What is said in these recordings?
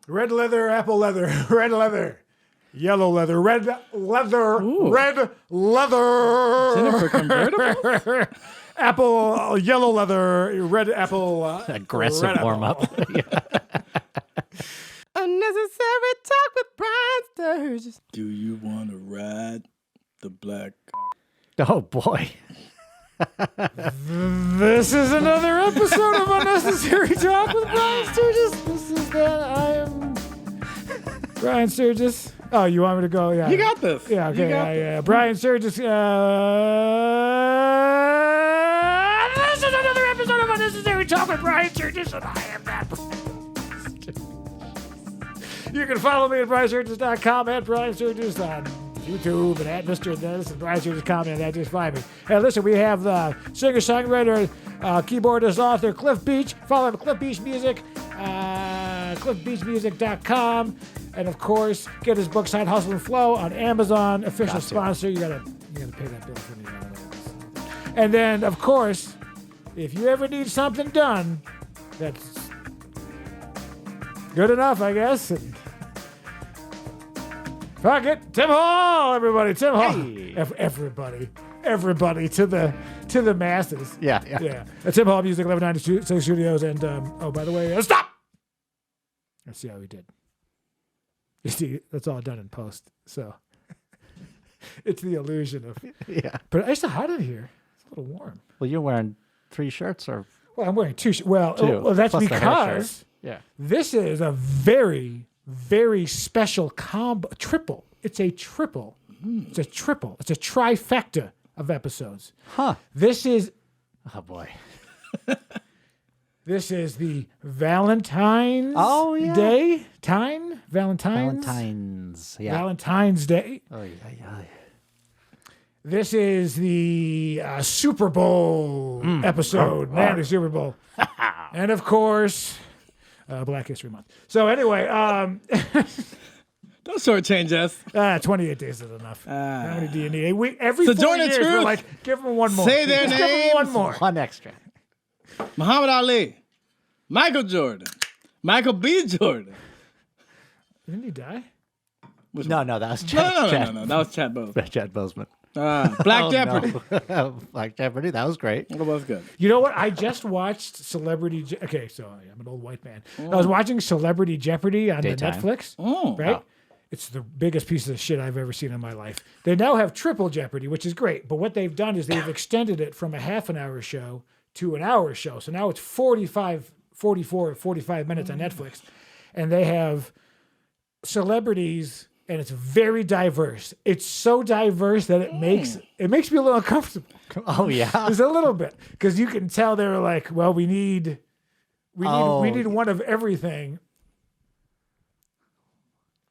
Red leather, apple leather, red leather, yellow leather, red leather, red leather. Jennifer convertible. Apple, yellow leather, red apple. Aggressive red warm up. Unnecessary talk with Brian Sturges. Do you want to ride the black? Oh boy. This is another episode of Unnecessary Talk with Brian Sturges. This is that I am Brian Sturges. Oh, you want me to go? Yeah. You got this. Yeah, okay. Yeah. Brian Sturges. This is another episode of Unnecessary Talk with Brian Sturges, and I am that. You can follow me at BrianSturges.com, at Brian Sturges on YouTube, and at Mr. Dennis and Brian Sturges comment. That just find me. Hey, listen, we have the singer-songwriter, keyboardist, author Cliff Beach. Follow him at Cliff Beach Music, cliffbeachmusic.com, and of course, get his book Side Hustle and Flow on Amazon. Official sponsor. You gotta pay that bill for me. And then, of course, if you ever need something done, that's good enough, I guess. And fuck it, Tim Hall, everybody, Tim Hall, Hey. everybody to the masses. Yeah. Tim Hall Music, 1192 Studios, and oh, by the way, stop. Let's see how we did. You see, that's all done in post, so it's the illusion of. Yeah. But it's hot in here. It's a little warm. Well, you're wearing 3 shirts or Well, I'm wearing 2. Well, that's plus the hair because shirt. Yeah. this is a very, very special combo. Triple. It's a triple. It's a triple. It's a trifecta of episodes. Huh. This is Oh boy. This is the Valentine's Day. Valentine's. Yeah. Valentine's Day. Oh yeah. This is the Super Bowl episode. Man, the Super Bowl. And of course, Black History Month. So anyway, Don't shortchange us. 28 days is enough. How many do you need? Every 4 Sojourner years, Truth. we're like, give them one more. Say their Just give them names. one more. One extra. Muhammad Ali, Michael Jordan, Michael B. Jordan. Didn't he die? No, that was Chad. No. That was Chad Boseman. Chad Boseman. Black Jeopardy. No. Black Jeopardy. That was great. That was good. You know what? I just watched Celebrity. Okay, so I'm an old white man. I was watching Celebrity Jeopardy on the Daytime. Netflix. Oh. Right? Oh. It's the biggest piece of shit I've ever seen in my life. They now have Triple Jeopardy, which is great. But what they've done is they've extended it from a half an hour show to an hour show. So now it's 44 or 45 minutes on Netflix. And they have celebrities, and it's very diverse. It's so diverse that it makes me a little uncomfortable. Oh yeah. Just a little bit. Because you can tell they're like, well, we need one of everything.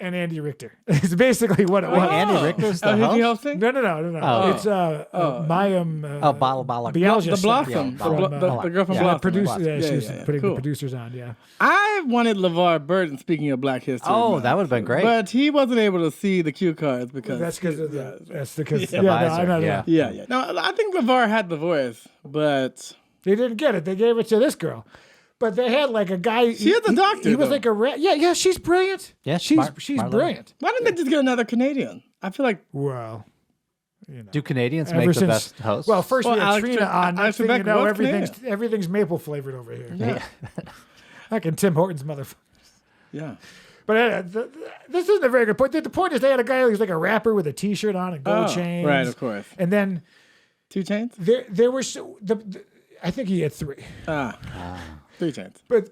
And Andy Richter. It's basically what it was. Andy Richter's the Who's host? the hosting? No. Oh. It's Mayim Bala. Bialga. The Blossom. Yeah, The girl from yeah. Blossom. Producer, she was putting Cool. the producers on, yeah. I wanted LeVar Burton, speaking of Black History. Oh, Month, that would have been great. But he wasn't able to see the cue cards because That's because of that's because The visor, yeah. yeah. No, I think LeVar had the voice, but They didn't get it. They gave it to this girl. But they had like a guy. She is a doctor, He was though. like a yeah. She's brilliant. Yeah, she's Marlo. brilliant. why didn't they just get another Canadian? I feel like Well, Do Canadians ever make the since- best hosts? Well, first Well, we had Alex Trina on. Alex Next thing you Trebek know, was everything's maple flavored over here. yeah. Like in Tim Hortons, motherfucker. yeah. But this isn't a very good point. The point is they had a guy who's like a rapper with a T-shirt on and gold chains. Right, of course. And then 2 chains? there were I think he had 3. 3 chains. But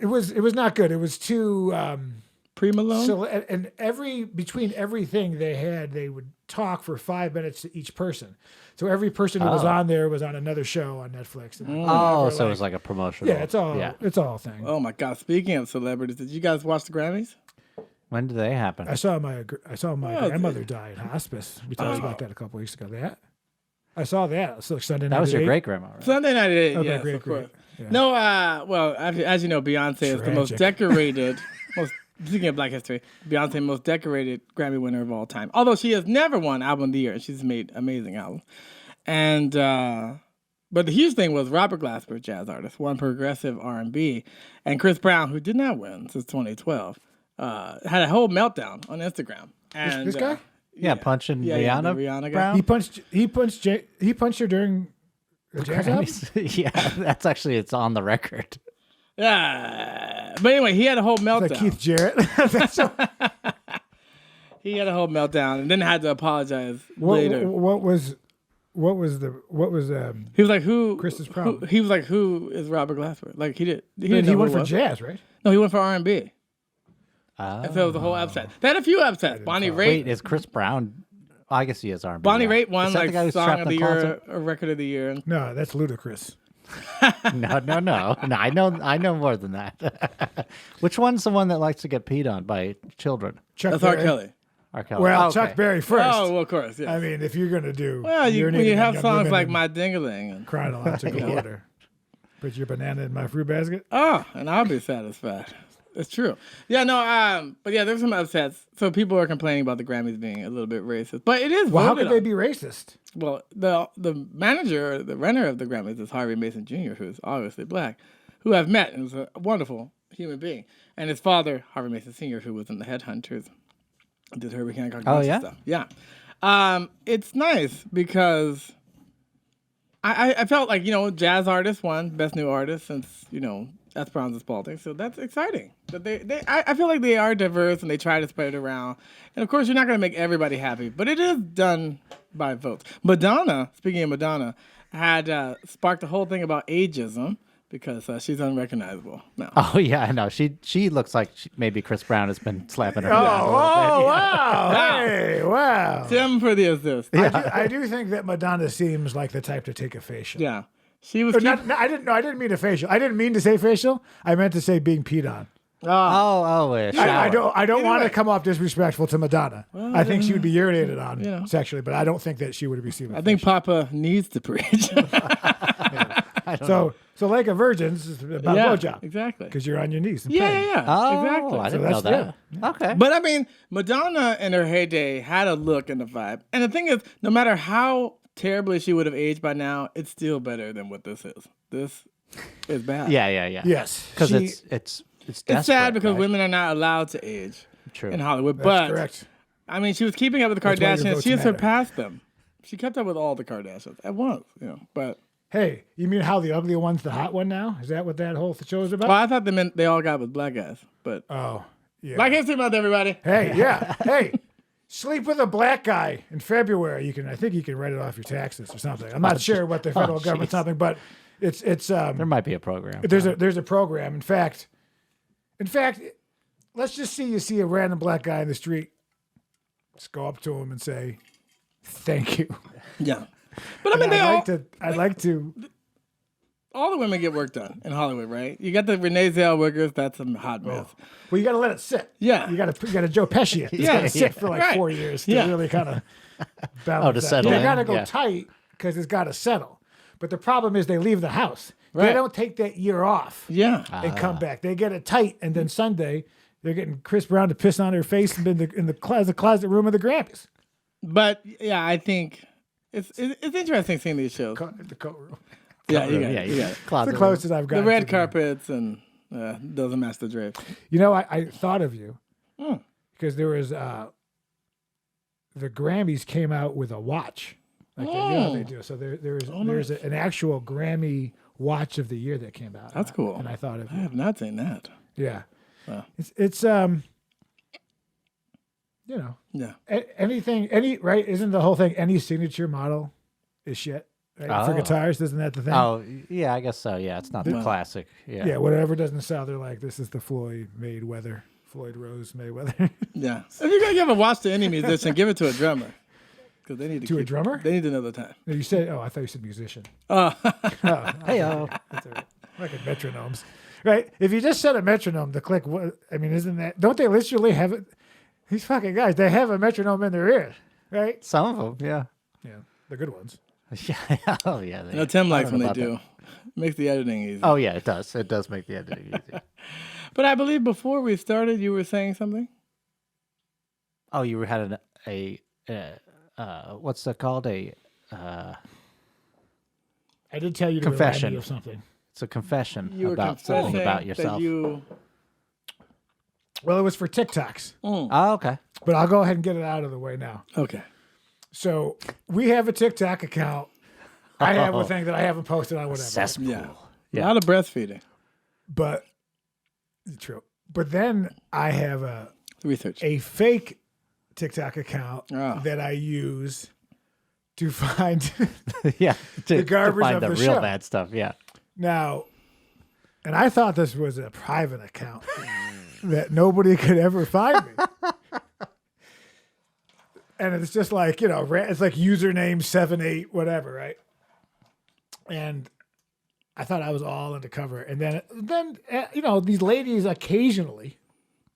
it was not good. It was too Pre-Malone? so and between everything they would talk for 5 minutes to each person. So every person who was on there was on another show on Netflix. And so it was like a promotional. yeah, it's all a thing. Oh my God! Speaking of celebrities, did you guys watch the Grammys? When did they happen? I saw my grandmother die in hospice. We talked about that a couple weeks ago. I saw that. It's like Sunday night. That was your at 8. great grandma, right? Sunday night at 8. Okay, Yes, great, of course. great. Yeah. No, well, as you know, Beyonce is the most Tragic. decorated. Speaking of Black History, Beyonce, most decorated Grammy winner of all time. Although she has never won Album of the Year, and she's made amazing albums. And but the huge thing was Robert Glasper, jazz artist, won progressive R&B, and Chris Brown, who did not win since 2012, had a whole meltdown on Instagram. And This guy? Yeah, punching the Rihanna. Rihanna guy. Brown? He punched her during the jazz album? Grammys. Yeah, that's actually it's on the record. Yeah, but anyway, he had a whole meltdown. Like Keith Jarrett. He had a whole meltdown and then had to apologize later. What was He was like, "Who?" Chris's problem? He was like, "Who is Robert Glasper?" Like he didn't he know went who for it was. jazz, right? No, he went for R&B. Oh. And so it was a whole upset. They had a few upsets. Bonnie Raitt. Wait, is Chris Brown? I guess he is R&B. Bonnie yeah. Raitt won Is that the like guy who's song trapped of the in year, closet? or record of the year. No, that's ludicrous. No. I know more than that. Which one's the one that likes to get peed on by children? Chuck That's R. Berry. Kelly. R. Kelly. Well, Oh, okay. Chuck Berry first. Oh, well, of course. Yeah. I mean, if you're gonna do Well, when you urinating have on songs women like in My Dingaling. And, chronological order. Put your banana in my fruit basket. and I'll be satisfied. It's true. Yeah, no, but yeah, there's some upsets. So people are complaining about the Grammys being a little bit racist. But it is Well, how voted could they on. be racist? Well, the manager, the runner of the Grammys is Harvey Mason Jr., who's obviously black, who I've met and is a wonderful human being. And his father, Harvey Mason Sr., who was in the Headhunters, did Herbie Hancock yeah? stuff. Yeah. It's nice because I felt like, jazz artist won Best New Artist since, Esperanza Spalding. So that's exciting. That I feel like they are diverse and they try to spread it around. And of course, you're not going to make everybody happy, but it is done by votes. Madonna, speaking of Madonna, had sparked a whole thing about ageism because she's unrecognizable now. Oh yeah, I know. She looks like maybe Chris Brown has been slapping her. Oh, around a little bit. wow. Hey, wow. Tim for the assist. I do think that Madonna seems like the type to take a facial. Yeah. She was I didn't mean a facial. I didn't mean to say facial. I meant to say being peed on. Yeah. I don't want to come off disrespectful to Madonna. I think she would be urinated on sexually, but I don't think that she would be seen. I think Papa needs to preach. So Lake of Virgins is about blowjob. Exactly. Because you're on your knees. And Yeah, praying. yeah, Oh, exactly. I So didn't know that's that. Okay. But I mean, Madonna in her heyday had a look and a vibe. And the thing is, no matter how terribly she would have aged by now, it's still better than what this is. This is bad. Yeah. Yes. Because She- it's It's desperate, sad because right? women are not allowed to age True. in Hollywood. That's But correct. I mean, she was keeping up with the That's why your Kardashians. votes She has matter. surpassed them. She kept up with all the Kardashians at once, But Hey, you mean how the ugly one's the hot one now? Is that what that whole show is about? well, I thought they all got with black guys. But Oh, yeah. Black History Month, everybody. Hey, yeah. Hey, sleep with a black guy in February. I think you can write it off your taxes or something. I'm not sure what the federal government's something, but it's There might be a program. there's a program. In fact, let's just say you see a random black guy in the street. Just go up to him and say, "Thank you." Yeah. But I mean, I'd like to. all the women get work done in Hollywood, right? You got the Renee Zellwegers, that's a hot mess. Well, you got to let it sit. Yeah. You got to Joe Pesci it. It's got to sit for like Right. 4 years to Yeah. really kind of balance to that. settle You in, got to go yeah. tight because it's got to settle. But the problem is they leave the house. Right. They don't take that year off Yeah. and come back. They get it tight, and then Sunday they're getting Chris Brown to piss on her face in the closet room of the Grammys. But yeah, I think it's interesting seeing these shows. The coat room. Yeah, you got Yeah, it. You got it. It's closet. the closest I've The gotten. red to carpets and doesn't match the drapes. You know, I thought of you because there was the Grammys came out with a watch, like they do. So there's an actual Grammy watch of the year that came out. That's cool. And I thought of I you. have not seen that. Yeah, Wow. it's you know, Yeah. anything right? Isn't the whole thing any signature model is shit right? For Oh. guitars? Isn't that the thing? Oh, yeah, I guess so. Yeah, it's not the classic. Yeah. Yeah, whatever doesn't sell, they're like, this is the Floyd Rose Mayweather. Yeah. If you're gonna give a watch to any musician, give it to a drummer. Because they need to To a keep- drummer? They need to know the time. No, you said, I thought you said musician. Hey-o. That's all right. Like at metronomes, right? If you just said a metronome, the click. Isn't that? Don't they literally have it? These fucking guys, they have a metronome in their ear, right? Some of them, yeah. Yeah, the good ones. Yeah. Oh, yeah. You know, Tim likes don't when know they do. about Makes the editing easy. Oh, yeah, it does. It does make the editing easier. But I believe before we started, you were saying something. Oh, you had what's that called? I did tell you to Confession. remind me of something. It's a confession You were about confessing something about yourself. that you Well, it was for TikToks, Oh, okay. but I'll go ahead and get it out of the way now. Okay. So we have a TikTok account. I have a thing that I haven't posted on whatever. Cesspool. Yeah. Yeah. A lot of breastfeeding. But true. But then I have Research. a fake TikTok account Oh. that I use to find Yeah. To garbage find of the the real show. bad stuff. Yeah. now. And I thought this was a private account that nobody could ever find me. And it's just like, it's like username 78 whatever, right? And I thought I was all undercover. And then these ladies occasionally,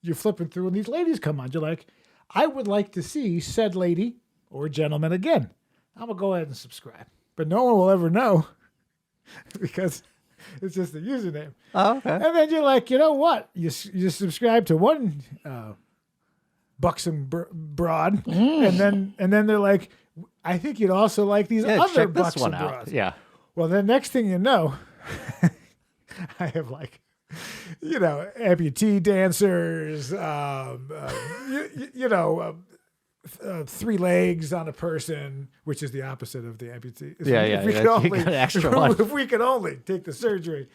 you're flipping through and these ladies come on. You're like, I would like to see said lady or gentleman again. I'm going to go ahead and subscribe. But no one will ever know because it's just a username. Oh, okay. And then you're like, you know what? You subscribe to one buxom broad, and then they're like, I think you'd also like these Yeah, other check this buxom one out. broads. Yeah. Well, then next thing you know, I have like, amputee dancers, 3 legs on a person, which is the opposite of the amputee. Yeah. If we You could got only, an extra one. if we could only take the surgery.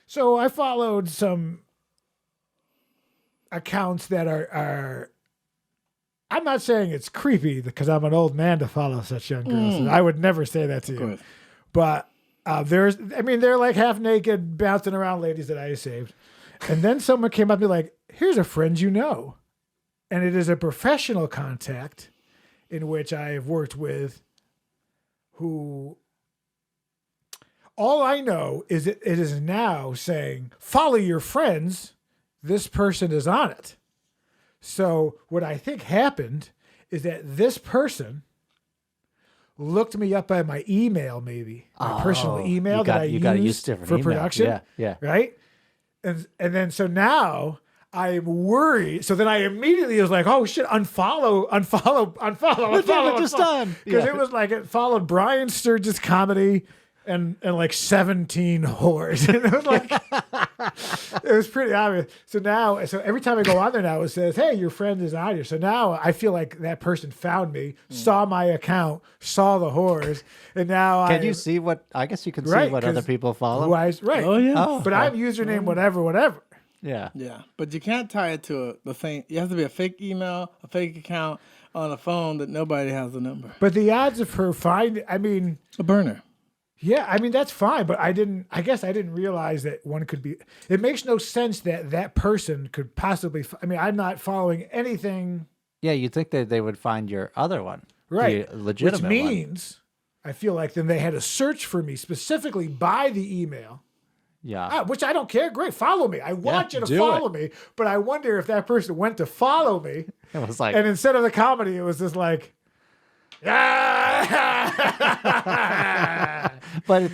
So I followed some accounts that are I'm not saying it's creepy because I'm an old man to follow such young girls. And I would never say that to you. course. But they're like half naked, bouncing around ladies that I saved. And then someone came up to me like, here's a friend you know. And it is a professional contact in which I have worked with who all I know is it is now saying, follow your friends. This person is on it. So what I think happened is that this person looked me up by my email, maybe my personal email that I use different for emails. production. Yeah. Right. And then so now I'm worried. So then I immediately was like, oh shit, unfollow. What just done? Because Yeah. it was like it followed Brian Sturges comedy and like 17 whores. And it was like it was pretty obvious. So every time I go on there now, it says, hey, your friend is on here. So now I feel like that person found me, saw my account, saw the whores, and now Can you see what? I guess you can see Right, what other 'cause people follow. right. Oh, yeah. Oh, But I'm username whatever. Yeah. Yeah. But you can't tie it to the thing. You have to be a fake email, a fake account on a phone that nobody has the number. But the odds of her finding, I mean, A burner. yeah, I mean, that's fine, but I guess I didn't realize that one could be, it makes no sense that person could possibly, I'm not following anything. Yeah, you'd think that they would find your other one. Right. The legitimate Which one. means, I feel like then they had to search for me specifically by the email, Yeah. which I don't care. Great. Follow me. I want you to do follow me, but I wonder if that person went to follow me It was like, and instead of the comedy, it was just like, but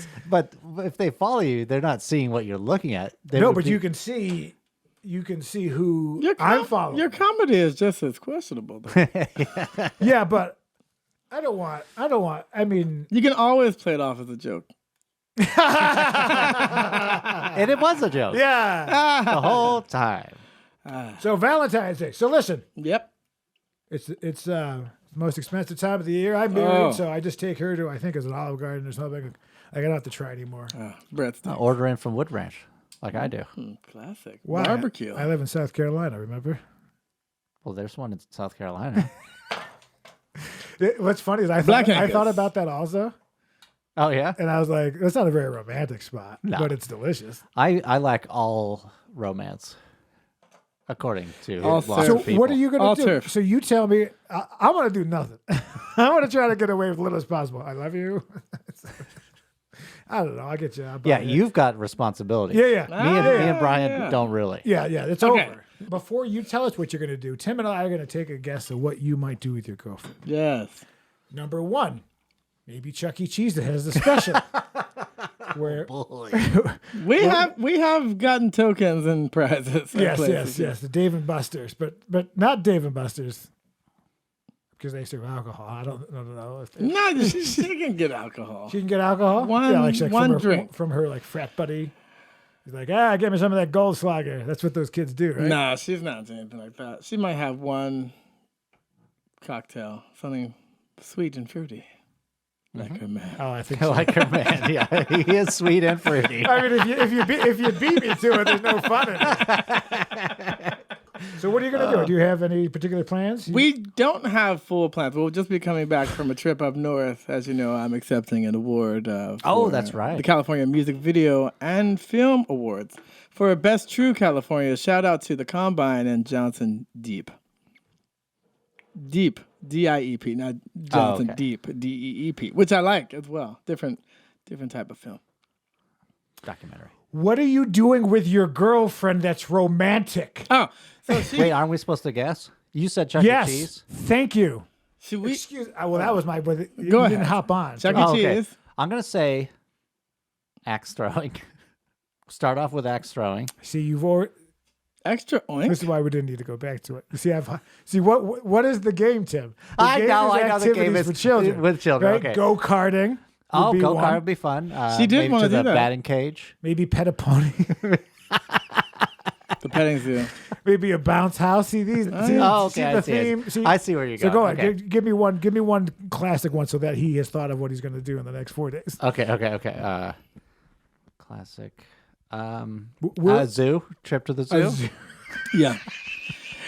if they follow you, they're not seeing what you're looking at. They no, would but be- you can see who I'm following. Your comedy is just as questionable. Though. Yeah, but I don't want, I mean, You can always play it off as a joke. and it was a joke yeah. the whole time. So Valentine's Day. So listen, Yep. it's the most expensive time of the year. I'm married, Oh. so I just take her to, I think it's an Olive Garden or something. I don't have to try anymore. Breadsticks. Order in from Wood Ranch, like I do. Classic. Why? Barbecue. I live in South Carolina, remember? Well, there's one in South Carolina. What's funny is I Black thought Angus. about that also, Oh yeah, and I was like, that's not a very romantic spot, No. but it's delicious. I lack all romance, according to All lots So of people. what are you going All to do? turf. So you tell me. I'm going to do nothing. I'm going to try to get away with little as possible. I love you. I don't know. I'll get you. I'll buy Yeah, it. you've got responsibility. Yeah. Me and Brian don't really. Yeah, it's Okay. over. Before you tell us what you're going to do, Tim and I are going to take a guess of what you might do with your girlfriend. Yes. Number one, maybe Chuck E. Cheese that has the special. Where We have gotten tokens and prizes. at places. yes, the Dave and Buster's, but not Dave and Buster's because they serve alcohol. I don't know if they, No, she can get alcohol. she can get alcohol. One like drink. from her like frat buddy. He's like, get me some of that Goldschlager. That's what those kids do, right? Nah, she's not doing anything like that. She might have one cocktail, something sweet and fruity, like her man. Oh, I think I so. like her man. Yeah, he is sweet and fruity. I mean, if you beat me to it, there's no fun in it. So what are you going to do? Do you have any particular plans? We don't have full plans. We'll just be coming back from a trip up north. As you know, I'm accepting an award. For that's right. The California Music Video and Film Awards for Best True California. Shout out to the Combine and Johnson Deep. Deep, D-I-E-P, not Johnson okay. Deep, D-E-E-P, which I like as well. Different type of film. Documentary. What are you doing with your girlfriend that's romantic? Oh, so she. Wait, aren't we supposed to guess? You said Chuck E. Yes. Cheese. Thank you. Should we? Excuse. Well, that was my. But you Go didn't ahead. hop on. Chuck E. Oh, okay. Cheese. I'm gonna say axe throwing. Start off with axe throwing. See, you've already. Extra oink. This is why we didn't need to go back to it. You see, what is the game, Tim? The I game know is the game activities is for children. with children. Right? Okay. Go karting. Oh, be go one. kart would be fun. She did maybe wanna to do the that. batting cage. Maybe pet a pony. The petting zoo. Maybe a bounce house. See these. Oh, okay. See I the see it. theme. See, I see where you're so going. go ahead. Okay. Give me one. Give me one classic one, so that he has thought of what he's going to do in the next 4 days. Okay. Classic. Will- Zoo. Trip to the zoo. Yeah.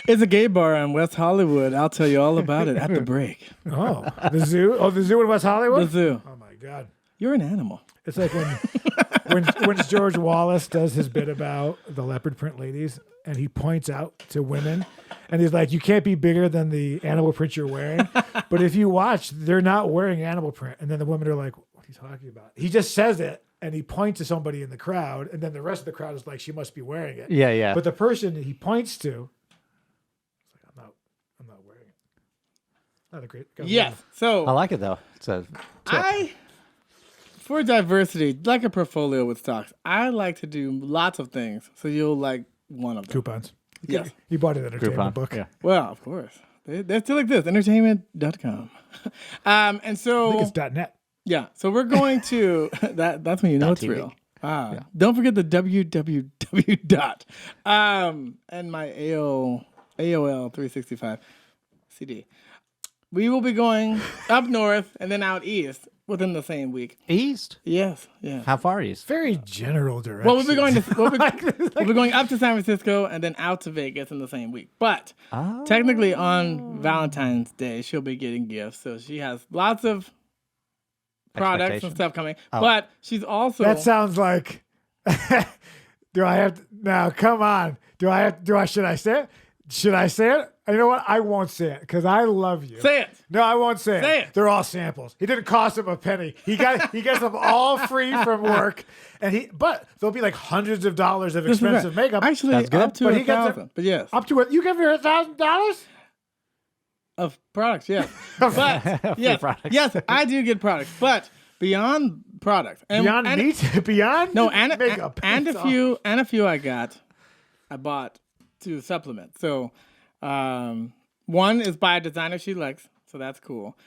It's a gay bar in West Hollywood. I'll tell you all about it at the break. Oh, the zoo. Oh, the zoo in West Hollywood. The zoo. Oh my God. You're an animal. It's like when George Wallace does his bit about the leopard print ladies, and he points out to women, and he's like, "You can't be bigger than the animal print you're wearing." But if you watch, they're not wearing animal print, and then the women are like, "What are you talking about?" He just says it, and he points to somebody in the crowd, and then the rest of the crowd is like, "She must be wearing it." Yeah. But the person he points to, it's like, I'm not wearing it. Not a great. Yes. So I like it though. It's a tip. For diversity, like a portfolio with stocks, I like to do lots of things. So you'll like one of them. Coupons. Yes. He bought an entertainment Groupon. book. Yeah. Well, of course. They're still like this, entertainment.com. And I so, think it's .net. yeah. So we're going to, that's when you know it's TV. real. Don't forget the www dot. And my AOL 365 CD. We will be going up north and then out east within the same week. East. Yes, yeah. How far east? Very general direction. Well, we'll be going up to San Francisco and then out to Vegas in the same week. But technically on Valentine's Day, she'll be getting gifts. So she has lots of products and Expectations. stuff coming. Oh. But she's also That sounds like. Do I have to, now? Come on. Do I have? Should I say it? Should I say it? You know what? I won't say it because I love you. say it. No, I won't say, Say it. it. They're all samples. He didn't cost him a penny. He gets them all free from work, but there'll be like hundreds of dollars of This is expensive right. makeup. Actually, That's good. up to But he gets $1,000. But yes, Up to what? You give her $1,000? of products. Yes, but yes, products. yes, I do get products. But beyond products, and, Beyond and, meat? Beyond no, and makeup. and a It's few I bought to supplement. So, one is by a designer she likes, so that's cool.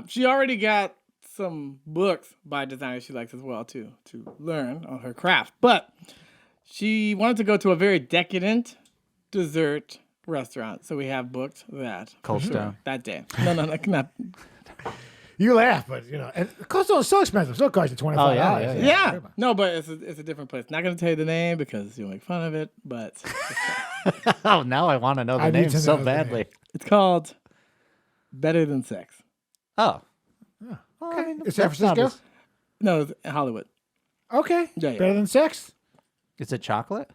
She already got some books by designers she likes as well to learn on her craft. But she wanted to go to a very decadent dessert restaurant, so we have booked that Cold Stone. that day. No, not. You laugh, but you know, and Cold Stone's so expensive. Still costs you $25. Oh, yeah. Yeah, no, but it's a different place. Not going to tell you the name because you'll make fun of it, but Oh, now I want to know the I need name to so know the name. badly. it's called Better Than Sex. Oh. Okay. Is San Francisco? No, it's Hollywood. Okay. Yeah. Better than sex? Is it chocolate?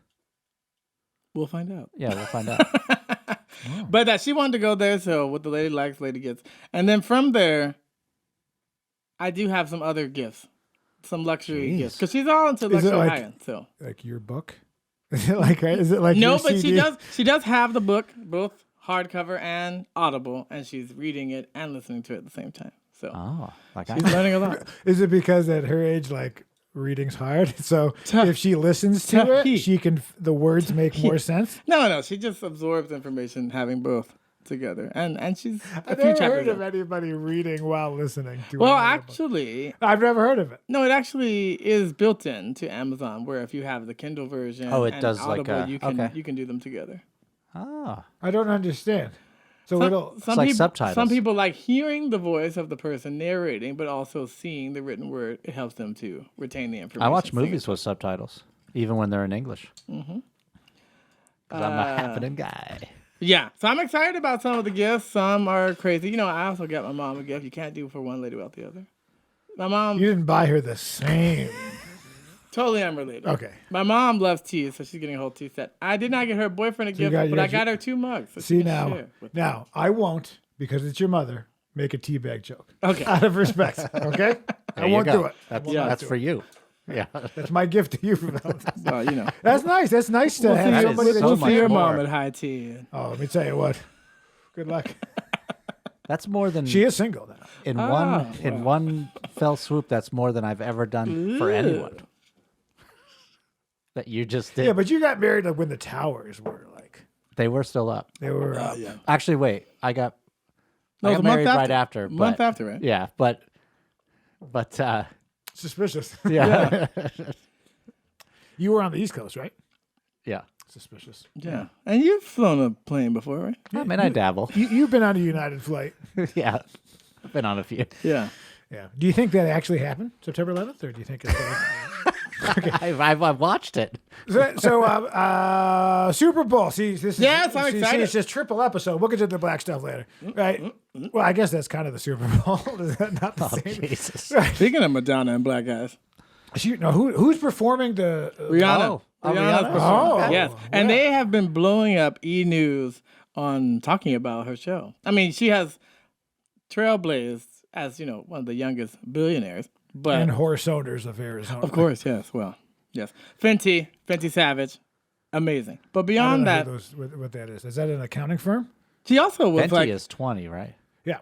We'll find out. Yeah, we'll find out. But that she wanted to go there, so what the lady likes, lady gets. And then from there, I do have some other gifts, some luxury Jeez. gifts, because she's all into Is it luxury like- high end. So Like your book? Is it like no, your but CD? she does have the book, both hardcover and Audible, and she's reading it and listening to it at the same time. So Oh, like she's learning a lot. Is it because at her age, like reading's hard? So Tough. if she listens to Tough it, heat. she can the words make more sense. No, she just absorbs information having both. together, and she's a I've few never chapters heard of in. anybody reading while listening to Well, an audiobook. actually, I've never heard of it. no, it actually is built in to Amazon, where if you have the Kindle version Oh, it and does like Audible, a- you can okay. you can do them together. Oh, I don't understand. So it'll. like people, subtitles. Some people like hearing the voice of the person narrating, but also seeing the written word. It helps them to retain the information. I watch seeing movies with subtitles, even when they're in English. Mm-hmm. Because I'm a happening guy. Yeah, so I'm excited about some of the gifts. Some are crazy. You know, I also got my mom a gift. You can't do for one lady without the other. My mom, You didn't buy her the same. totally unrelated. Okay. My mom loves tea, so she's getting a whole tea set. I did not get her boyfriend a gift, got- you but I got- got her 2 mugs. So See she can now. share with me. Now I won't because it's your mother. Make a teabag joke. Okay. Out of respect. Okay. I There you won't go. do it. That's, Yeah. that's for you. Yeah. That's my gift to you for Valentine's. Well, you know. That's nice. That's nice to We'll have That see, is somebody that so we'll you much see your can. mom more. at high tea. Oh, let me tell you what. Good luck. That's more than She is single now. in one fell swoop. That's more than I've ever done for anyone. That you just did. Yeah, but you got married like when the towers were like They were still up. they were. Actually, wait. I got No, it was a month married right after. A month but- after, right? Yeah, but Suspicious. yeah, You were on the East Coast, right? yeah. Suspicious. Yeah. And you've flown a plane before, right? I mean, I dabble. You've been on a United flight. Yeah, I've been on a few. Yeah. Yeah. Do you think that actually happened, September 11th, or do you think it's I've watched it. so Super Bowl? See, this is Yes, I'm see, excited. it's just triple episode. We'll get to the black stuff later, right? Well, I guess that's kind of the Super Bowl. Is that not the Oh, same? Jesus. Speaking of Madonna and black guys, No, who's performing the? Rihanna. Oh, Rihanna's Rihanna? performing. Oh, yes. And yeah. they have been blowing up E! News on talking about her show. I mean, she has trailblazed as, one of the youngest billionaires. But And horse owners of Arizona. of course, yes. Well, yes. Fenty Savage, amazing. But I don't beyond know that, what that is. Is that an accounting firm? she also was Fenty like is 20, right? Yeah,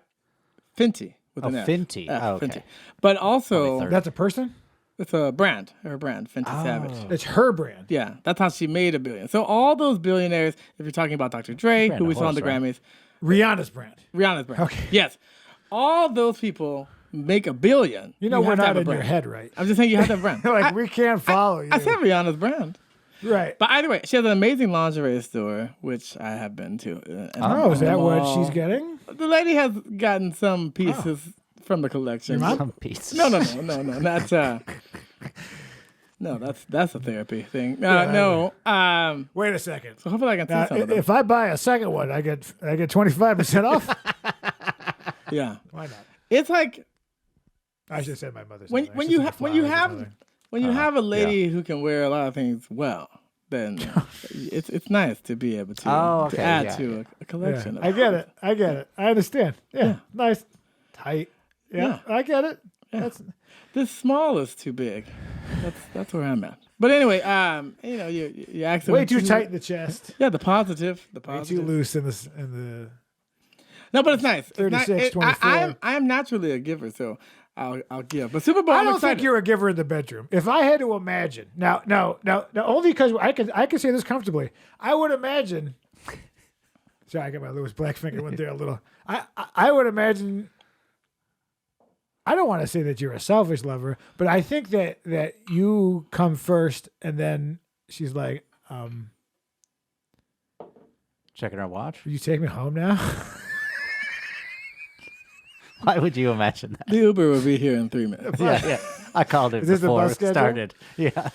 Fenty with Oh, an F. Fenty. F, Oh, okay. Fenty. But also, 30. that's a person. it's a brand, her brand, Fenty Oh. Savage. It's her brand. Yeah, that's how she made $1 billion. So all those billionaires, if you're talking about Dr. Dre, Brand who of we saw on the horse, right? Grammys, Rihanna's brand. Rihanna's brand. Okay. Yes. All those people make $1 billion. You know have we're to have not a in your brand. head, right? I'm just saying you have to have a brand. Like we can't follow you. I said Rihanna's brand. Right. But either way, she has an amazing lingerie store, which I have been to. And Oh, is that I'm what all- she's getting? The lady has gotten some pieces from the collection. Some pieces. No, not no, that's a therapy thing. No. Wait a second. So hopefully I can see Now, some of them. if I buy a second one, I get 25% off. Yeah. Why not? It's like I should have said my mother's. when you have a lady who can wear a lot of things well, then it's nice to be able to, Oh, to okay, add yeah, to a collection. I get it. I understand. Yeah. Nice. Tight. Yeah. I get it. That's This small is too big. That's where I'm at. But anyway, you asked way too tight in the chest. Yeah, the positive. Way too loose in the. No, but it's nice. 36, 24. I am naturally a giver, so I'll give. But Super Bowl, I I'm don't excited. think you're a giver in the bedroom. If I had to imagine, now, only because I can say this comfortably. I would imagine. Sorry, I got my Lewis Black finger went there a little. I would imagine. I don't want to say that you're a selfish lover, but I think that you come first, and then she's like, Checking our watch. "Will you take me home now?" Why would you imagine that? The Uber will be here in 3 minutes. Yeah. I called it Is this the before bus it schedule? started. Yeah.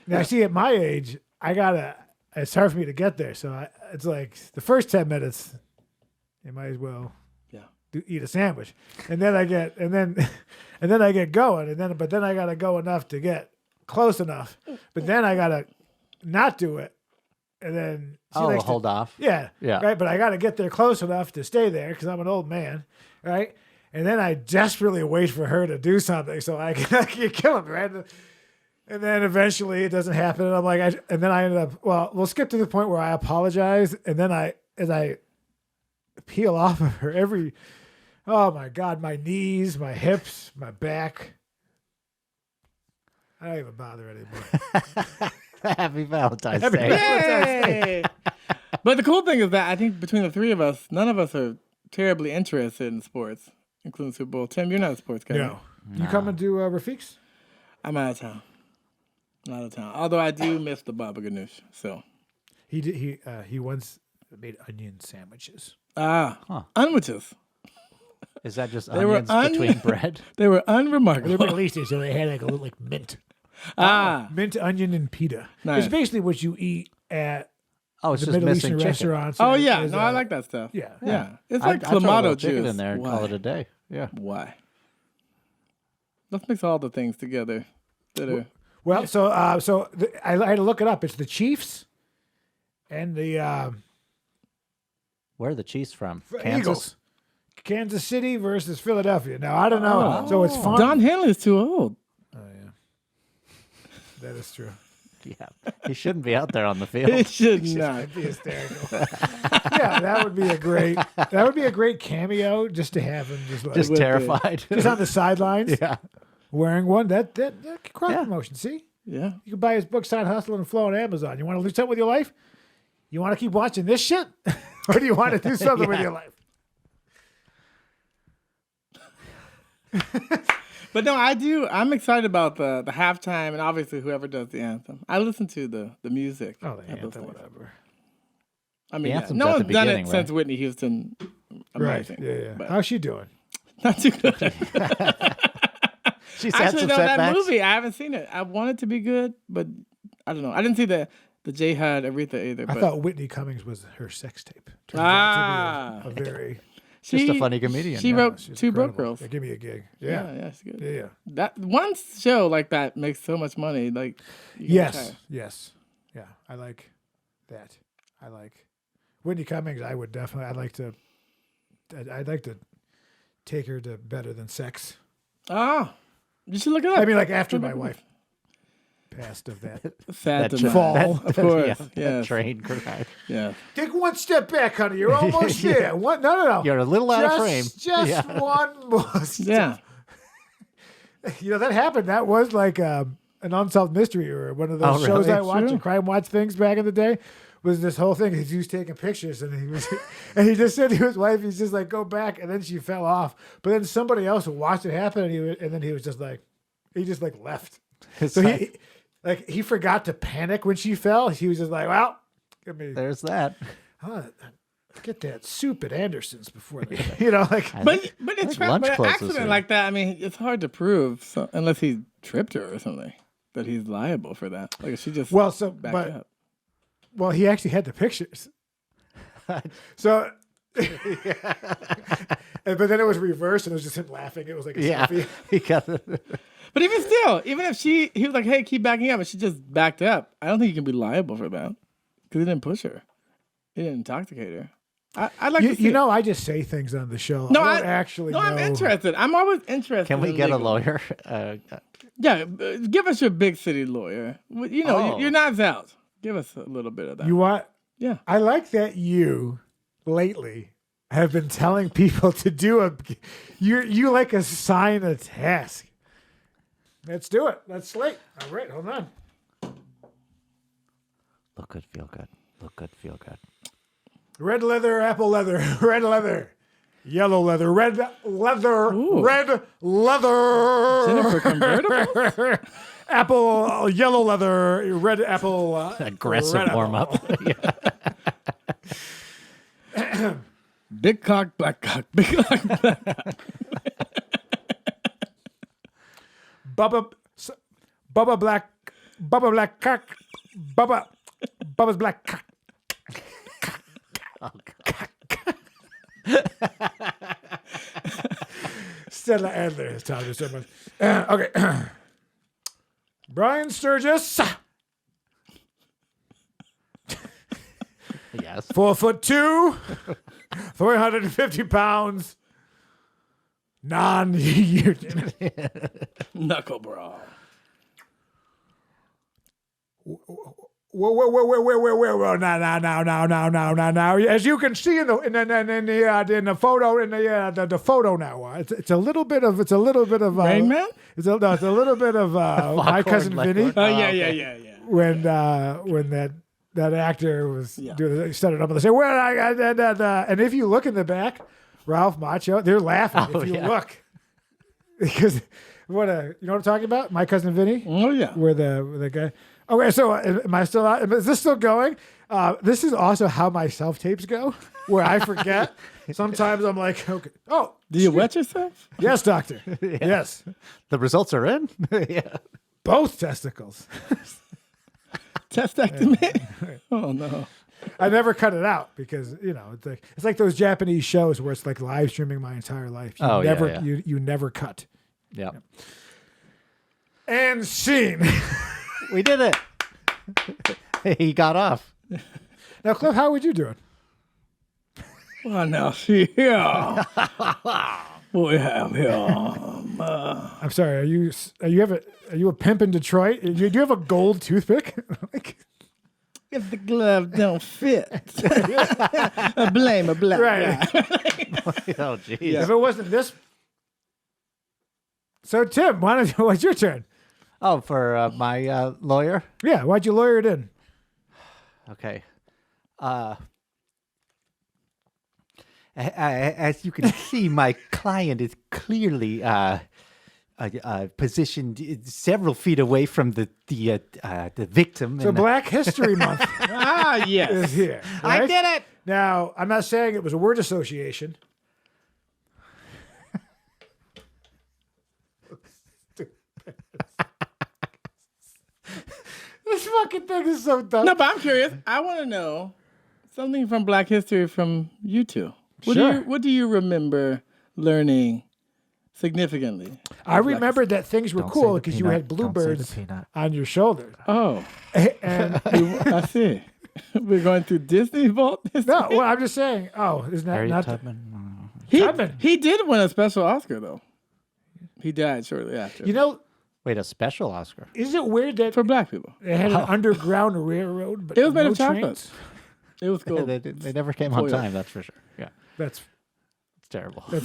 Now, see, at my age, it's hard for me to get there. So it's like the first 10 minutes, you might as well eat a sandwich. And then I get, and then I get going. But then I got to go enough to get close enough. But then I got to not do it. And then she likes to- hold off. Yeah. Yeah. Right. But I got to get there close enough to stay there because I'm an old man. Right. And then I desperately wait for her to do something so I can kill him. Right. And then eventually it doesn't happen. And I'm like, and then I ended up, we'll skip to the point where I apologize. And then as I peel off of her oh my God, my knees, my hips, my back. I don't even bother anymore. Happy Valentine's Happy Day. Valentine's Yay! But the cool thing is that I think between the three of us, none of us are terribly interested in sports, including Super Bowl. Tim, you're not a sports guy. No. You coming to Rafiq's? I'm out of town. Out of town. Although I do miss the baba ganoush. So He once made onion sandwiches. Unwitches. Is that just They were onions between bread? They were unremarkable. They released it, so they had like a little like mint. Mint, onion, and pita. Nice. It's basically what you eat at Oh, it's the just Middle missing Eastern chicken. restaurants. Oh yeah, Is, no, I like that stuff. Yeah. Yeah, it's I like throw a clamato little juice. chicken in there and Why? call it a day. Yeah. Why? Let's mix all the things together that are. Well, I had to look it up. It's the Chiefs and the Where are the Chiefs from? Eagles. Kansas City versus Philadelphia. Now I don't know. So it's fun. Don Henley's too old. Oh yeah, that is true. Yeah. He shouldn't be out there on the It field. should not. That'd be hysterical. Yeah, that would be a great cameo just to have him just like Just With terrified. just on the sidelines Yeah. wearing one. That cross promotion. See, Yeah. you can buy his book, Side Hustle and Flow on Amazon. You want to do something with your life? You want to keep watching this shit, or do you want to do something with your life? But no, I do. I'm excited about the halftime and obviously whoever does the anthem. I listen to the music. Oh, the at those anthem, things. whatever. I mean, anthem's no at the one's done it beginning, since right? Whitney Houston. Right. Amazing. Yeah. But How's she doing? not too good. She's had Actually, some no, that setbacks. movie, I haven't seen it. I want it to be good, but I don't know. I didn't see the J Hud Aretha either. I But thought Whitney Cummings was her sex tape. Turns out to be a very. Just a funny comedian. She yeah. wrote She's Two Broke incredible. Girls. Yeah, give me a gig. Yeah, Yeah. she's good. Yeah. That one show like that makes so much money. Like, you Yes. gotta try. Yes. Yeah. I like that. I like Whitney Cummings. I would definitely. I'd like to take her to better than sex. Oh, you should look it up. I mean, like after my wife passed of that. Sad That to know. fall. Of course. Yeah, that Yes. train crash. Yeah. Take one step back, honey. You're almost there. What? No. You're a little out of frame. Just Yeah. one more step. Yeah. You know, that happened. That was like an unsolved mystery or one of those Oh, shows really? I watched, True. Crime Watch things back in the day. Was this whole thing? He was taking pictures and he just said to his wife, he's just like, go back. And then she fell off. But then somebody else watched it happen and then he was just like, he just like left. It's So like, he forgot to panic when she fell. He was just like, well, give me, there's that. get that soup at Anderson's before they, you know, like. But it's think but lunch an closes accident soon. like that, I mean, it's hard to prove unless he tripped her or something that he's liable for that. Like if she just Well, so, backed but, up. well, he actually had the pictures. So, but then it was reversed and it was just him laughing. It was like a Yeah. selfie. He got But even still, even if he was like, "Hey, keep backing up," and she just backed up, I don't think you can be liable for that because he didn't push her, he didn't intoxicate her. I'd like to see You it. know, I just say things on the show. No, I don't actually No, know. I'm interested. I'm always interested. Can we in get a legal. lawyer? Yeah, give us your big city lawyer. You know, Oh. you're Knives Out. Give us a little bit of that. You want? Yeah. I like that you lately have been telling people to do you like assign a task. Let's do it. Let's slate. All right, hold on. Look good, feel good. Look good, feel good. Red leather, apple leather, red leather, yellow leather, red leather, Ooh. red leather. Jennifer convertible. Apple, yellow leather, red apple. Aggressive red warm apple. up. Big cock, black cock. Big cock, black cock. Bubba black cock, Bubba's black cock. Oh, God. Stella Adler has taught me so much. Okay. Brian Sturges, Yes. 4'2", 350 pounds, non-union. Knuckle brawl. Whoa! Now. As you can see in the photo, the photo now, it's a little bit of Rain Man? It's a little bit of my cousin Foghorn Vinny Leghorn. Oh, yeah. when that that actor was doing. He started up and they say, "Well, I got that." And if you look in the back, Ralph Macchio, they're laughing. If you look, because you know what I'm talking about? My Cousin Vinny. Oh yeah. Where the guy. Okay, so am I still out? Is this still going? This is also how my self tapes go, where I forget. Sometimes I'm like, okay, oh, do you wet yourself? Yes, doctor. Yes, The results are in. Yeah. both testicles. Testectomy. Oh no. I never cut it out because it's like those Japanese shows where it's like live streaming my entire life. You never cut. Yeah. And scene. We did it. He got off. Now, Cliff, how would you do it? Well, now see here. What we have here. I'm sorry. Are you a pimp in Detroit? Do you have a gold toothpick? If the glove don't fit, blame a black right. guy. Oh, jeez. If it wasn't this. So, Tim, what's your turn? Oh, for my lawyer? Yeah, why'd you lawyer it in? Okay. As you can see, my client is clearly positioned several feet away from the victim. So Black History Month Yes. is here. I Right? did it. Now, I'm not saying it was a word association. This fucking thing is so dumb. No, but I'm curious. I want to know something from Black history from you two. Sure. What do you remember learning significantly? I remembered that things were Don't say cool the because you peanut. had Don't say the bluebirds peanut. on your shoulder. Oh, And I see. We're going through Disney Vault. no, well, I'm just saying. Oh, isn't that Harriet not? Tubman. He did win a special Oscar though. He died shortly after. You know, Wait, a special Oscar? is it weird that for black people, they had an underground railroad, but it was made no of chocolate. trains? It was cool. They never came on Foil. time, that's for sure. Yeah, That's it's terrible. no.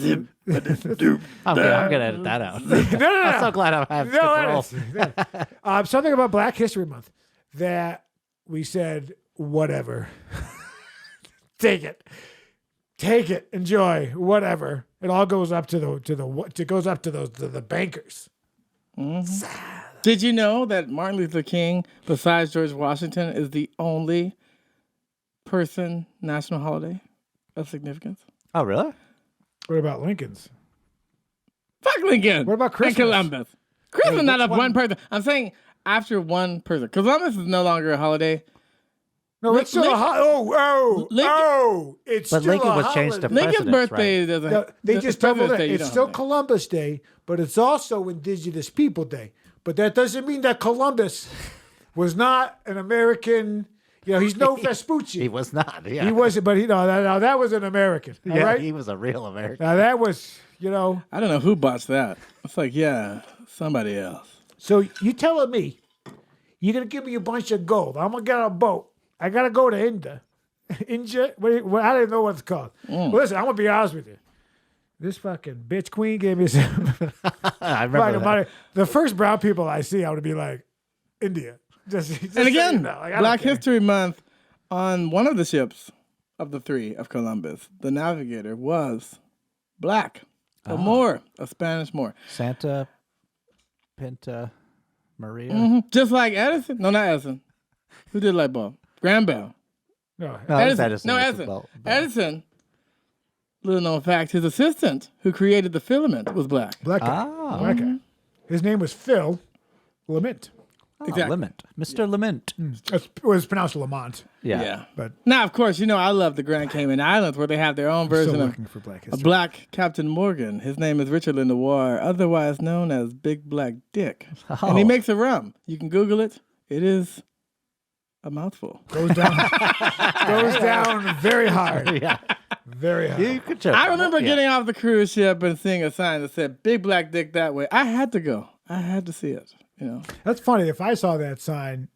I'm gonna edit that out. I'm so glad I have No, skip roll. something about Black History Month that we said, whatever. Take it, enjoy, whatever. It all goes up to the bankers. Did you know that Martin Luther King, besides George Washington, is the only person national holiday of significance? Oh, really? What about Lincoln's? Fuck Lincoln. What about Christmas? And Columbus. Christmas Hey, not which of one? one person. I'm saying after one person. Columbus is no longer a holiday. No, it's still Lincoln- it's But still Lincoln a was changed to holiday. Lincoln's President's birthday doesn't. No, they it's just doubled President's it. Day, you It's don't still have Columbus Day, but it's also Indigenous People Day. But that doesn't mean that Columbus was not an American. He's no Vespucci. He was not. Yeah, He wasn't, but that was an American. All Yeah, right. he was a real American. Now that was, I don't know who botched that. It's like, yeah, somebody else. So you telling me you're gonna give me a bunch of gold? I'm gonna get on a boat. I gotta go to India. India? I don't even know what it's called. Well, listen, I'm gonna be honest with you. This fucking bitch queen gave me some I remember fucking that. money. The first brown people I see, I would be like, India. Just And so again, you know, like, I don't Black care. History Month, on one of the ships of the three of Columbus, the navigator was black. A Moor, a Spanish Moor. Santa Pinta Maria. Just like Edison. No, not Edison. Who did light bulb? Graham Bell. No, No, it was Edison. No, with the Edison. belt. Edison, little known fact, his assistant who created the filament was black. black guy. Ah. Black guy. His name was Phil Lement. Oh, Exactly. Lement. Mr. Lement. It was pronounced Lamont. Yeah. But Now, of course, I love the Grand Cayman Islands where they have their own still version of looking for Black a History. black Captain Morgan. His name is Richard Lenoir, otherwise known as Big Black Dick. And he Oh. makes a rum. You can Google it. It is a mouthful. Goes down very hard. Yeah. Very hard. You could check. I remember getting off the cruise ship and seeing a sign that said Big Black Dick that way. I had to go. I had to see it. That's funny. If I saw that sign,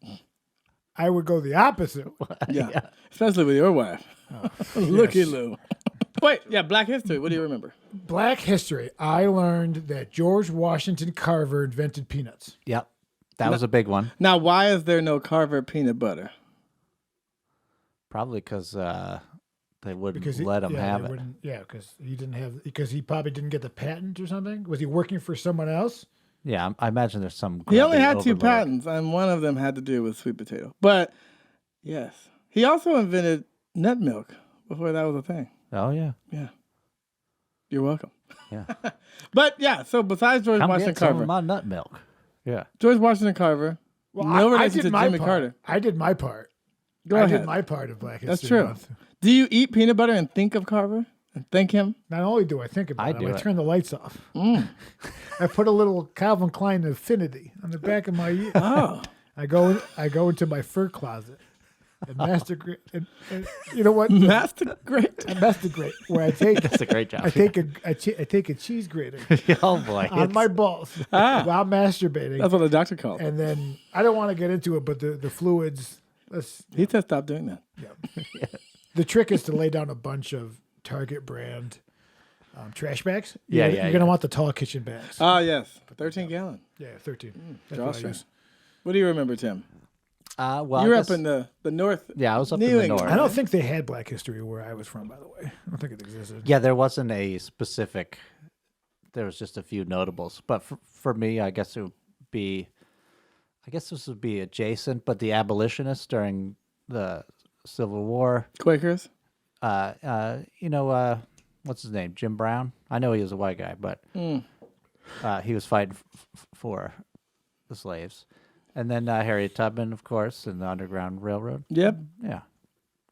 I would go the opposite. Yeah. Especially with your wife. Looky Lou. Wait, yeah, Black History. What do you remember? Black history. I learned that George Washington Carver invented peanuts. Yep. That was a big one. Now, why is there no Carver peanut butter? Probably because they wouldn't Because let him have they it. wouldn't- Yeah, because he probably didn't get the patent or something. Was he working for someone else? Yeah, I imagine there's some. He only grubby had 2 overlord. patents, and one of them had to do with sweet potato. But yes, he also invented nut milk before that was a thing. Oh yeah, Yeah, you're welcome. yeah. But yeah, so besides George Come Washington get some Carver, of my nut milk. Yeah. George Washington Carver, no I relation did to my Jimmy part. Carter. I did my part. Go I ahead. did my part of Black History That's true. Month. Do you eat peanut butter and think of Carver and thank him? Not only do I think about I it, do I it. turn the lights off. I put a little Calvin Klein affinity on the back of my ear. Oh, I go into my fur closet and masturbate. And you know what? master great. I masturbate where I take That's a great job. I take a cheese grater Oh boy. on my balls while masturbating, That's what the doctor called. and then I don't want to get into it, but the fluids. He said stop doing that. The trick is to lay down a bunch of Target brand trash bags. Yeah, You're gonna want the tall kitchen bags. Oh yes, 13 gallon. Yeah, 13. That's what I Drawstring. use. What do you remember, Tim? Well, You were I up guess- in the north. Yeah, I was up New in the England. north. I don't think they had Black History where I was from, by the way. I don't think it existed. Yeah, there wasn't a specific. There was just a few notables, but for me, I guess it would be. I guess this would be adjacent, but the abolitionists during the Civil War. Quakers. What's his name? Jim Brown. I know he was a white guy, but he was fighting for the slaves. And then Harriet Tubman, of course, and the Underground Railroad. Yep. Yeah.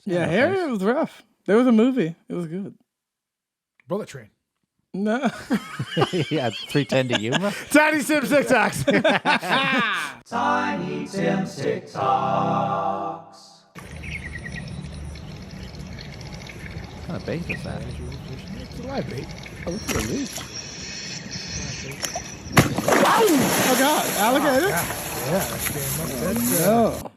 Yeah, no Harriet thanks. was rough. There was a movie. It was good. Bullet Train. No. Yeah, 310 to Yuma. Tiny Sim TikToks. Tiny Tim's TikToks. What kind of bait is that? It's a live bait. Oh, look at the leaf. Oh God! Alligator. Yeah, that's No.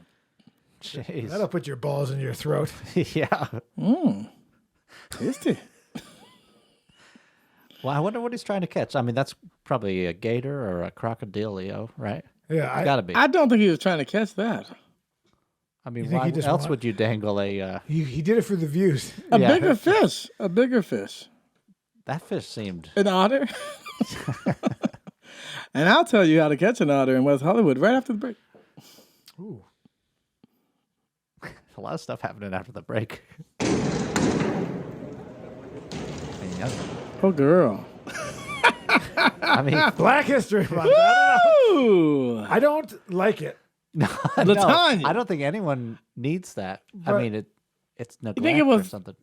Jeez. that'll put your balls in your throat. Yeah. Tasty. Well, I wonder what he's trying to catch. I mean, that's probably a gator or a crocodilio, right? Yeah, Gotta be. I don't think he was trying to catch that. I mean, You think why he just else want- would you dangle a... he did it for the views. A Yeah. bigger fish. A bigger fish. that fish seemed... An otter. And I'll tell you how to catch an otter in West Hollywood right after the break. Ooh. A lot of stuff happening after the break. Yeah. Oh, girl. I mean, Black History Month. Ooh. I don't like it. no, Latanya. I don't think anyone needs that. I But- mean, it's neglect think it was- or something.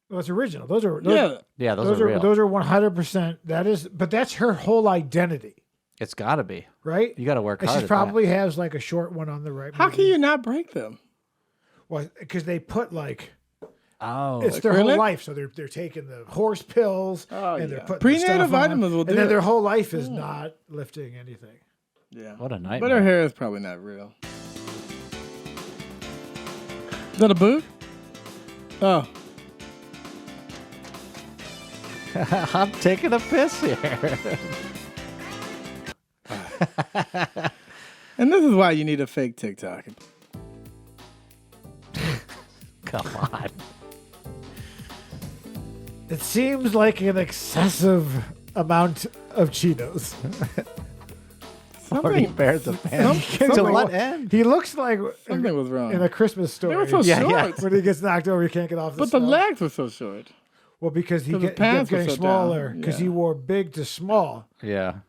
Well, it's original. Those are Yeah. Yeah, those are real. those are 100%. That is, but that's her whole identity, It's got to be. right? You got to work And hard she at probably has like a short one on the right. How can you not break them? Well, because they put like that. Oh, it's their whole acrylic? life, so they're taking the horse pills and they're yeah. putting Prenatal the stuff on, vitamins will and do then it. their whole life is not lifting anything. Yeah. what a But nightmare. her hair is probably not real. Is that a boot? Oh. I'm taking a piss here. And this is why you need a fake TikTok. Come on. It seems like an excessive amount of Cheetos. Already bears the pen. To something- what end? He looks like Something was wrong. in a Christmas story. They were so Yeah, short. yeah. when he gets knocked over, he can't get off the But the snow. legs were so short. Well, because he 'Cause his kept pants were getting so smaller down. because Yeah. he wore big to small. Yeah.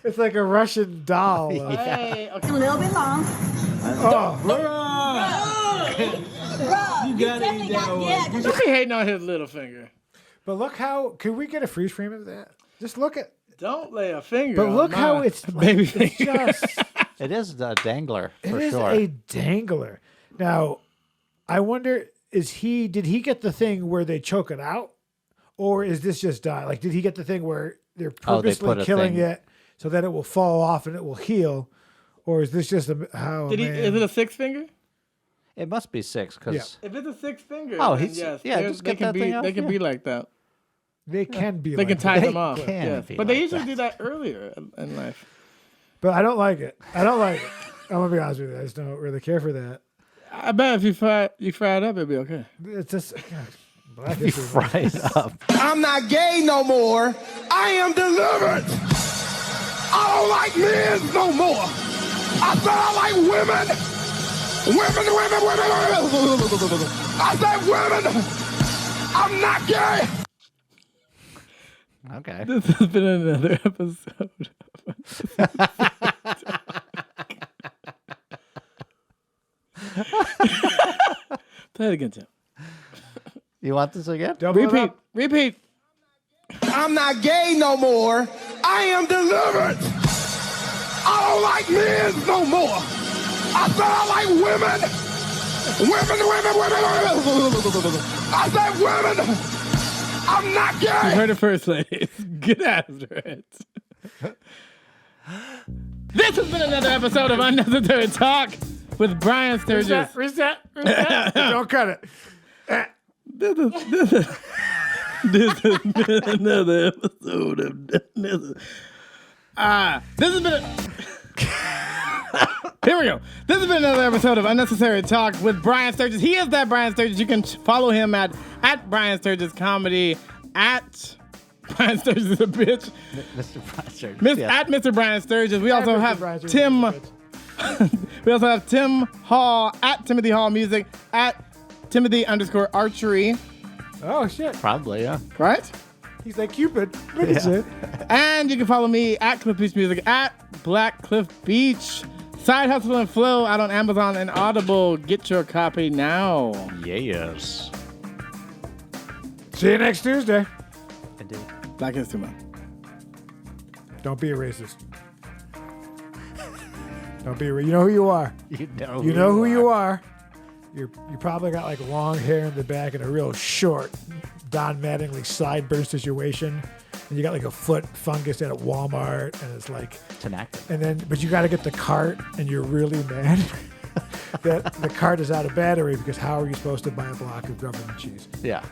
It's like a Russian doll. Hey, okay. A little bit long. Oh, You definitely got, yeah. Don't be hating on his little finger. but look how. Can we get a freeze frame of that? Just look at. Don't lay a finger. But on look how my it's baby It's finger. just. It is a dangler It for is sure. a dangler. Now, I wonder, did he get the thing where they choke it out? Or is this just die? Like, did he get the thing where they're Oh, they purposely put a killing thing- it so that it will fall off and it will heal? Or is this just how? Did he? Is it a 6 finger? It must be 6 because Yeah. If it's a 6 finger, Oh, then he's- yes. yeah, they're- just they get can that be. thing off, They can yeah. be like that. They can be. They like can tie that. them off. can Yes. be But they like usually do that earlier in life. But I don't like it. I don't like it. I'm gonna be honest with you. I just don't really care for that. I bet if you fry it up, it'd be okay. It's just Black You History Month. fry it up. I'm not gay no more. I am delivered. I don't like men no more. I said I like women. Women. I said women. I'm not gay. Okay. This has been another episode. Play it again, Tim. You want this again? Double it Repeat. up. Repeat. I'm not gay no more. I am delivered. I don't like men no more. I said I like women. Women. I said women. I'm not You gay. heard it first, ladies. Get after it. This has been another episode of Unnecessary Talk with Brian Sturges. Reset. Don't cut it. This has been another episode of Unnecessary. This has been Here we go. This has been another episode of Unnecessary Talk with Brian Sturges. He is that Brian Sturges. You can follow him at Brian Sturges Comedy, at Brian Sturges is a bitch. Mr. Brian Sturges. At Mr. Brian Sturges. We also Mr. have Brian Sturges Tim. is a We also have Tim Hall at Timothy Hall Music at Timothy_Archery. Oh shit. Probably, yeah. Right? He's like Cupid. Look at it. And you can follow me at Cliff Beach Music at Black Cliff Beach. Side Hustle and Flow out on Amazon and Audible. Get your copy now. Yes. See you next Tuesday. Indeed. Black History Month. Don't be a racist. Don't be. You know who you are. You know who you are. You probably got like long hair in the back and a real short Don Mattingly sideburn situation, and you got like a foot fungus at a Walmart, and it's like, It's an actor. and then but you got to get the cart, and you're really mad that the cart is out of battery because how are you supposed to buy a block of government cheese? Yeah.